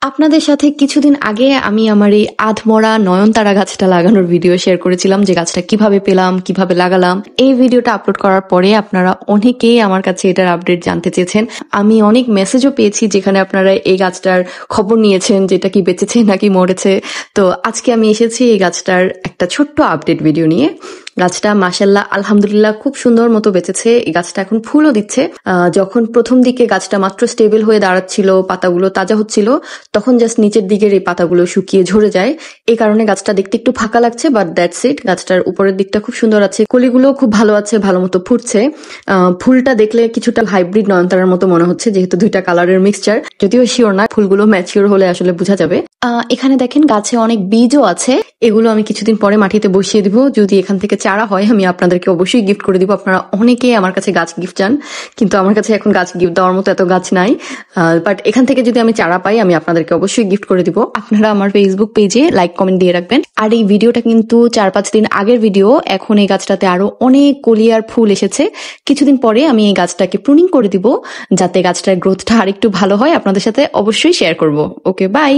আপনাদের সাথে কিছুদিন আগে আমি আমার এই আধমরা নয়নতারা গাছটা লাগানোর ভিডিও শেয়ার করেছিলাম, যে গাছটা কিভাবে পেলাম, কিভাবে লাগালাম। এই ভিডিওটা আপলোড করার পরে আপনারা অনেকেই আমার কাছে এটার আপডেট জানতে চেয়েছেন। আমি অনেক মেসেজও পেয়েছি যেখানে আপনারা এই গাছটার খবর নিয়েছেন, যেটা কি বেঁচেছে নাকি মরেছে। তো আজকে আমি এসেছি এই গাছটার একটা ছোট্ট আপডেট ভিডিও নিয়ে। গাছটা মাশাআল্লাহ আলহামদুলিল্লাহ খুব সুন্দর মতো বেঁচেছে। এই গাছটা এখন ফুলও দিচ্ছে। যখন প্রথম দিকে গাছটা মাত্র স্টেবল হয়ে দাঁড়াচ্ছিল, পাতাগুলো তাজা হচ্ছিল, তখন জাস্ট নিচের দিকের এই পাতাগুলো শুকিয়ে ঝরে যায়। এই কারণে গাছটা দেখতে একটু ফাঁকা লাগছে, বাট দ্যাটস ইট। গাছটার উপরের দিকটা খুব সুন্দর আছে, কলিগুলো খুব ভালো আছে, ভালো মতো ফুটছে। ফুলটা দেখলে কিছুটা হাইব্রিড নয়নতারার মতো মনে হচ্ছে, যেহেতু দুইটা কালারের মিক্সচার। যদিও শিওর না, ফুলগুলো ম্যাচিওর হলে আসলে বোঝা যাবে। এখানে দেখেন গাছে অনেক বীজও আছে, এগুলো আমি কিছুদিন পরে মাটিতে বসিয়ে দিব। যদি এখান থেকে চারা হয় আমি আপনাদেরকে অবশ্যই গিফট করে দিব। আপনারা অনেকেই আমার কাছে গাছ গিফট চান, কিন্তু আমার কাছে এখন গাছ গিফট দেওয়ার মতো এত গাছ নাই। বাট এখান থেকে যদি আমি চারা পাই আমি আপনাদেরকে অবশ্যই গিফট করে দিব। আপনারা আমার ফেসবুক পেজে লাইক কমেন্ট দিয়ে রাখবেন। আর এই ভিডিওটা কিন্তু 4-5 দিন আগের ভিডিও। এখন এই গাছটাতে আরো অনেক কলি আর ফুল এসেছে। কিছুদিন পরে আমি এই গাছটাকে প্রুনিং করে দিব, যাতে গাছটার গ্রোথটা আরেকটু ভালো হয়। আপনাদের সাথে অবশ্যই শেয়ার করব। ওকে, বাই।